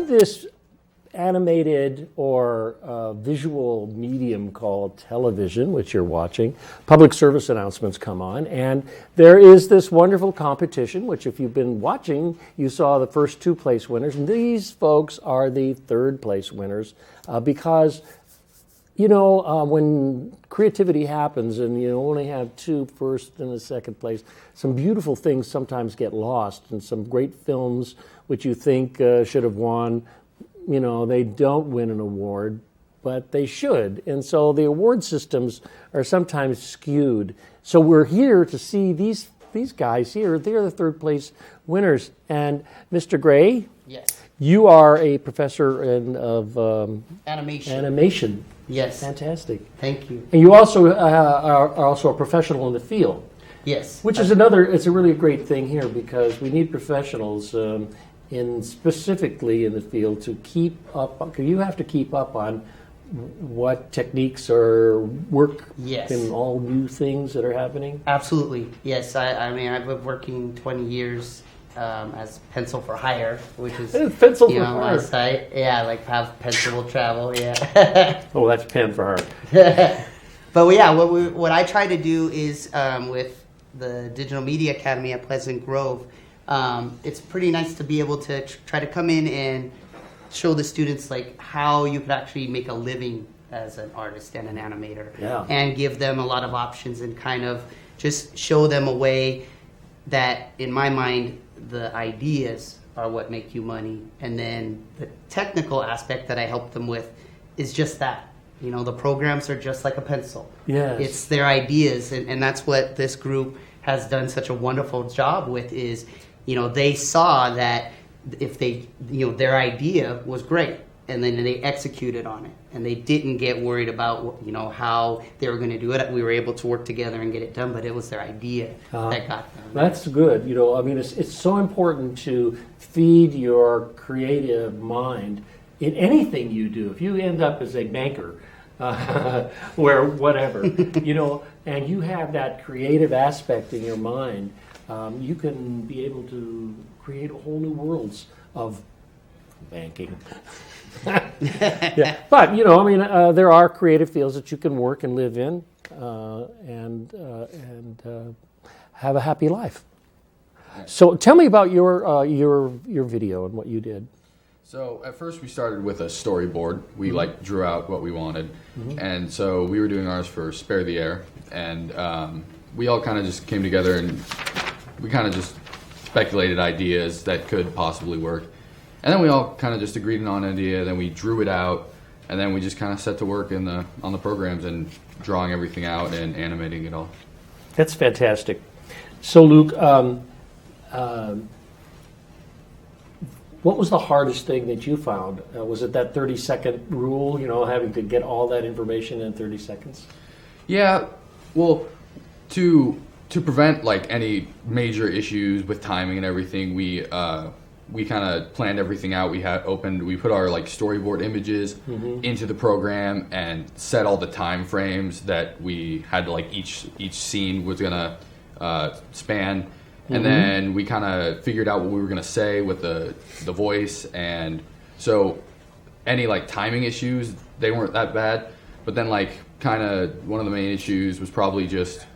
this animated or visual medium called television, which you're watching. Public service announcements come on, and there is this wonderful competition, which if you've been watching, you saw the first 2 place winners, and these folks are the 3rd place winners because, when creativity happens and you only have 2 first and a 2nd place, some beautiful things sometimes get lost, and some great films which you think should have won, they don't win an award, but they should. And so the award systems are sometimes skewed. So we're here to see these guys here. They're the 3rd place winners. And Mr. Gray, yes, you are a professor of animation. Yes. Fantastic. Thank you. And you also are also a professional in the field. Yes. Which is it's a really great thing here because we need professionals specifically in the field to keep up. You have to keep up on what techniques work in all new things that are happening. Absolutely, yes. I mean, I've been working 20 years as pencil for hire, which is pencil for hire. My site. Yeah, like have pencil will travel. Yeah. Oh, that's pen for hire. But yeah, what I try to do is with the Digital Media Academy at Pleasant Grove. It's pretty nice to be able to try to come in and show the students like how you could actually make a living as an artist and an animator, and give them a lot of options and kind of just show them a way that, in my mind, the ideas are what make you money, and then the technical aspect that I help them with is just that. The programs are just like a pencil. Yes. It's their ideas, and that's what this group has done such a wonderful job with is, they saw that if they, their idea was great, and then they executed on it, and they didn't get worried about, how they were going to do it. We were able to work together and get it done, but it was their idea that got them. That's good. It's so important to feed your creative mind in anything you do. If you end up as a banker, where whatever, and you have that creative aspect in your mind, you can be able to create whole new worlds of banking. Yeah. But, there are creative fields that you can work and live in and have a happy life. So tell me about your video and what you did. So at first we started with a storyboard. We drew out what we wanted. And so we were doing ours for Spare the Air. And we all kind of just came together and we kind of just speculated ideas that could possibly work. And then we all kind of just agreed on an idea, then we drew it out, and then we just kind of set to work on the programs and drawing everything out and animating it all. That's fantastic. So Luke, what was the hardest thing that you found? Was it that 30-second rule, having to get all that information in 30 seconds? Yeah, well, to prevent any major issues with timing and everything, we kind of planned everything out. We put our storyboard images into the program and set all the time frames that we had each scene was gonna span. And then we kind of figured out what we were going to say with the voice. And so any timing issues, they weren't that bad. But then kind of one of the main issues was probably just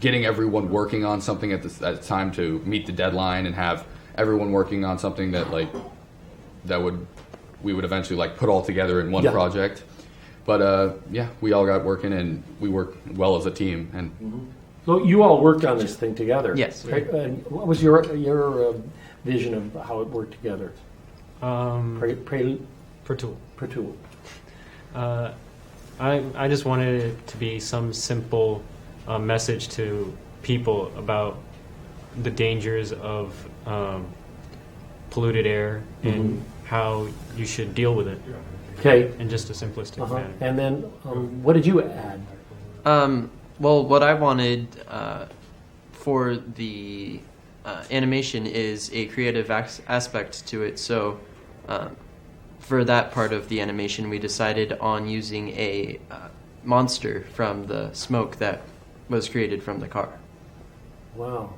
getting everyone working on something at the time to meet the deadline and have everyone working on something that we would eventually put all together in one project. But we all got working and we worked well as a team. And so you all worked on this thing together. Yes. Right? What was your vision of how it worked together? Pratul. I just wanted it to be some simple message to people about the dangers of polluted air and how you should deal with it. Okay. In just a simplistic manner. And then what did you add? Well, what I wanted for the animation is a creative aspect to it. So for that part of the animation, we decided on using a monster from the smoke that was created from the car. Wow.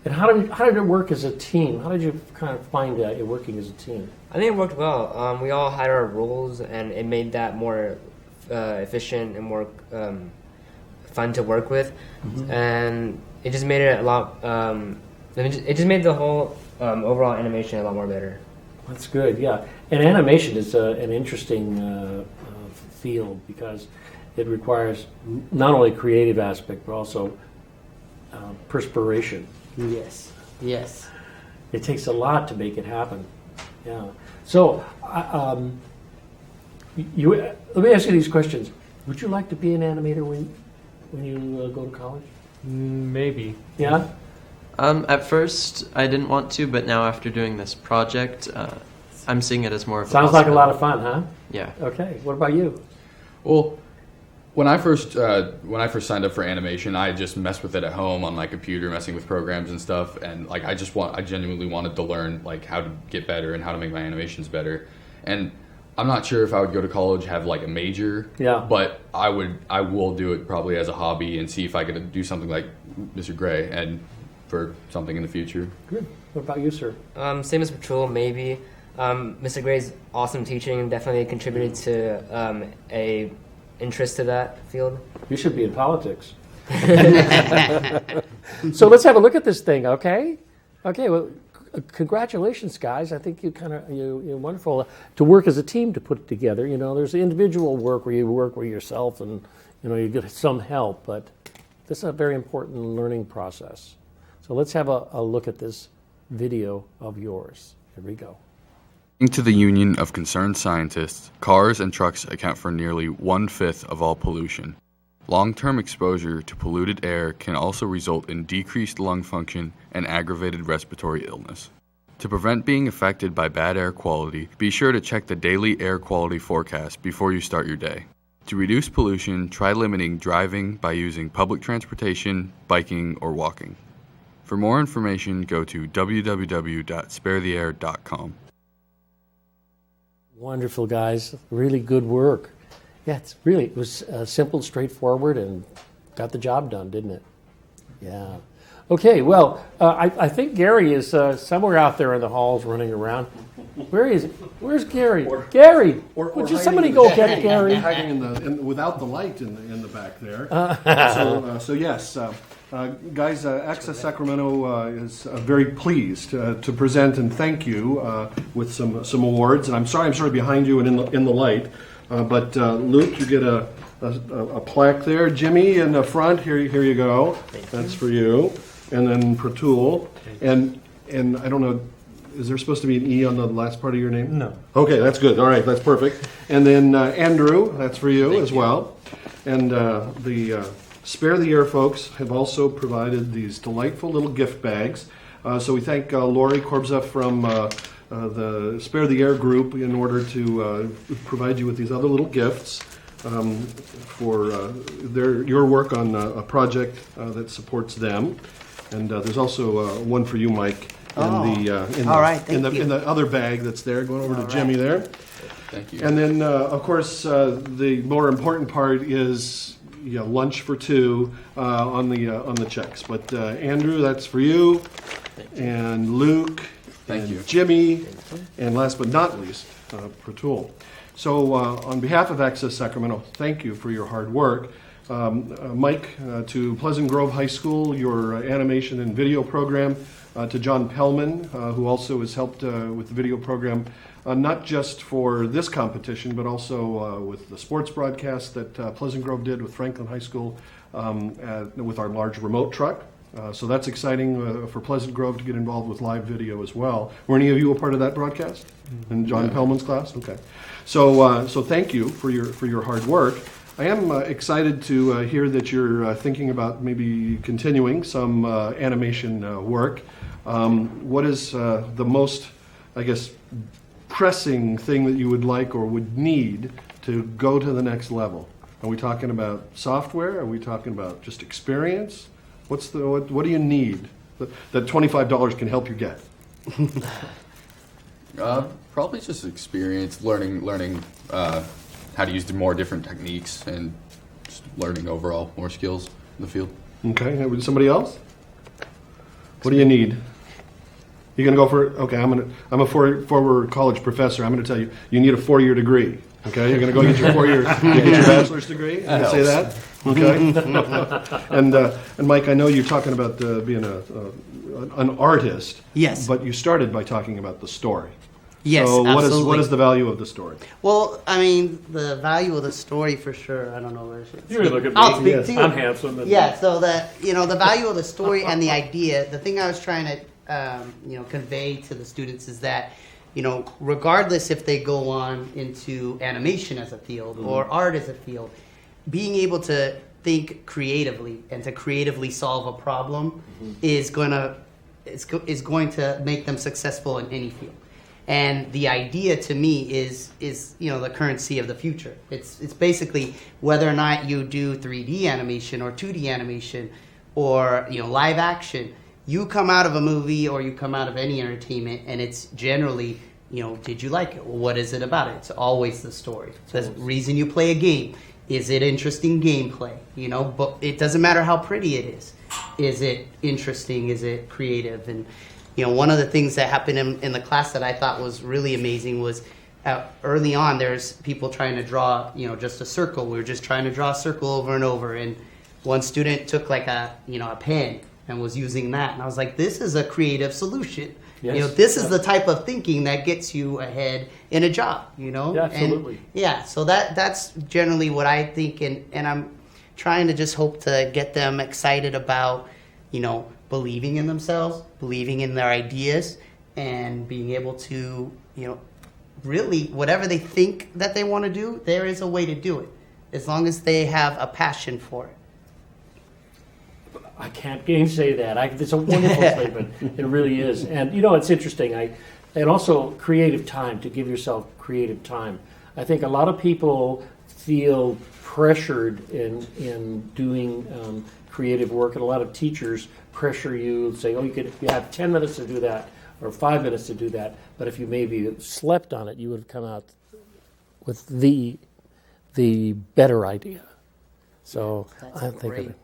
And how did it work as a team? How did you kind of find it working as a team? I think it worked well. We all had our roles, and it made that more efficient and more fun to work with. And it just made it a lot. It just made the whole overall animation a lot more better. That's good, yeah. And animation is an interesting field because it requires not only creative aspect but also perspiration. Yes. Yes. It takes a lot to make it happen. Yeah. So, let me ask you these questions. Would you like to be an animator when you go to college? Maybe. Yeah. At first, I didn't want to, but now after doing this project, I'm seeing it as more of a Sounds like a lot possibility. of fun, huh? Yeah. Okay. What about you? Well, when I first signed up for animation, I just messed with it at home on my computer, messing with programs and stuff, and like I genuinely wanted to learn like how to get better and how to make my animations better. And I'm not sure if I would go to college, have like a major, but I will do it probably as a hobby and see if I could do something like Mr. Gray and for something in the future. Good. What about you, sir? Same as Pratul, maybe. Mr. Gray's awesome teaching definitely contributed to a interest to that field. You should be in politics. So let's have a look at this thing, okay? Okay, well, congratulations, guys. I think you're wonderful to work as a team to put it together. You know, there's individual work where you work with yourself and, you know, you get some help, but this is a very important learning process. So let's have a look at this video of yours. Here we go. According to the Union of Concerned Scientists, cars and trucks account for nearly 1/5 of all pollution. Long-term exposure to polluted air can also result in decreased lung function and aggravated respiratory illness. To prevent being affected by bad air quality, be sure to check the daily air quality forecast before you start your day. To reduce pollution, try limiting driving by using public transportation, biking, or walking. For more information, go to www.sparetheair.com. Wonderful, guys. Really good work. Yeah, it was simple, straightforward, and got the job done, didn't it? Yeah. Okay, well, I think Gary is somewhere out there in the halls running around. Where is it? Where's Gary? Gary! Would you somebody go get Gary? Hiding without the light in the back there. So yes, guys, Access Sacramento is very pleased to present and thank you with some awards. And I'm sorry behind you and in the light. But Luke, you get a plaque there. Jimmy in the front, here you go. That's for you. And then Pratul. And I don't know, is there supposed to be an E on the last part of your name? No. Okay, that's good. All right, that's perfect. And then Andrew, that's for you as well. And the Spare the Air folks have also provided these delightful little gift bags. So we thank Lori Korbza from the Spare the Air group in order to provide you with these other little gifts for your work on a project that supports them. And there's also one for you, Mike, in the other bag that's there. Going over to Jimmy there. Thank you. And then, of course, the more important part is lunch for two on the checks. But Andrew, that's for you, and Luke. Thank you. Jimmy, and last but not least, Pratul. So on behalf of Access Sacramento, thank you for your hard work. Mike, to Pleasant Grove High School, your animation and video program, to John Pellman, who also has helped with the video program, not just for this competition, but also with the sports broadcast that Pleasant Grove did with Franklin High School with our large remote truck. So that's exciting for Pleasant Grove to get involved with live video as well. Were any of you a part of that broadcast in John Pellman's class? Okay. So thank you for your hard work. I am excited to hear that you're thinking about maybe continuing some animation work. What is the most, I guess, pressing thing that you would like or would need to go to the next level? Are we talking about software? Are we talking about just experience? What do you need that $25 can help you get? Probably just experience, learning how to use the more different techniques and just learning overall more skills in the field. Okay, somebody else? What do you need? You're gonna go for okay. I'm a former college professor. I'm gonna tell you you need a 4-year degree. Okay, you're gonna go get your 4-year get your bachelor's degree. You can say that. Okay. And Mike, I know you're talking about being an artist. Yes. But you started by talking about the story. Yes, So absolutely. what is the value of the story? Well, I mean, the value of the story for sure. I don't know where I should. You can look at me. I'll speak Yes, to you. I'm handsome. And Yeah. So the value of the story and the idea. The thing I was trying to convey to the students is that regardless if they go on into animation as a field or art as a field, being able to think creatively and to creatively solve a problem is going to make them successful in any field. And the idea to me is the currency of the future. It's basically whether or not you do 3D animation or 2D animation or live action. You come out of a movie or you come out of any entertainment, and it's generally did you like it? Well, what is it about it? It's always the story. The reason you play a game. Is it interesting gameplay? But it doesn't matter how pretty it is. Is it interesting? Is it creative? And one of the things that happened in the class that I thought was really amazing was early on. There's people trying to draw, just a circle. We were just trying to draw a circle over and over. And one student took like a pen and was using that. And I was like, this is a creative solution. Yes. This is the type of thinking that gets you ahead in a job. Yeah, absolutely. And so that's generally what I think, and I'm trying to just hope to get them excited about, believing in themselves, believing in their ideas, and being able to, really whatever they think that they want to do, there is a way to do it, as long as they have a passion for it. I can't gainsay that. It's a wonderful statement. It really is. And, it's interesting. And also creative time, to give yourself creative time. I think a lot of people feel pressured in doing creative work, and a lot of teachers pressure you, say, you have 10 minutes to do that, or 5 minutes to do that. But if you maybe slept on it, you would have come out with the better idea. So I think of it.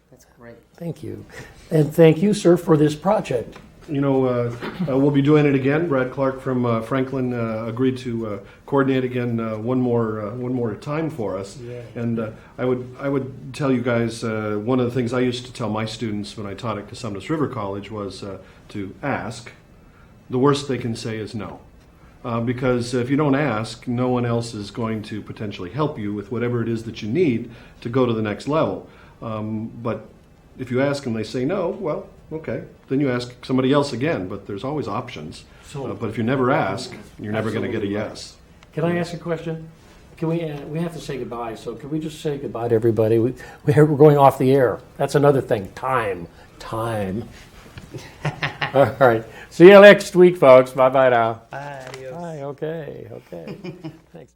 That's great. Thank you. And thank you, sir, for this project. We'll be doing it again. Brad Clark from Franklin agreed to coordinate again one more time for us. Yeah. And I would tell you guys one of the things I used to tell my students when I taught at Cosumnes River College was to ask. The worst they can say is no. Because if you don't ask, no one else is going to potentially help you with whatever it is that you need to go to the next level. But if you ask and they say no, well, okay, then you ask somebody else again. But there's always options. But if you never ask, you're never going to get a yes. Can I ask a question? Can we have to say goodbye, so can we just say goodbye to everybody? We're going off the air. That's another thing. Time. All right. See you next week, folks. Bye-bye now. Adios. Bye. Okay. Thanks.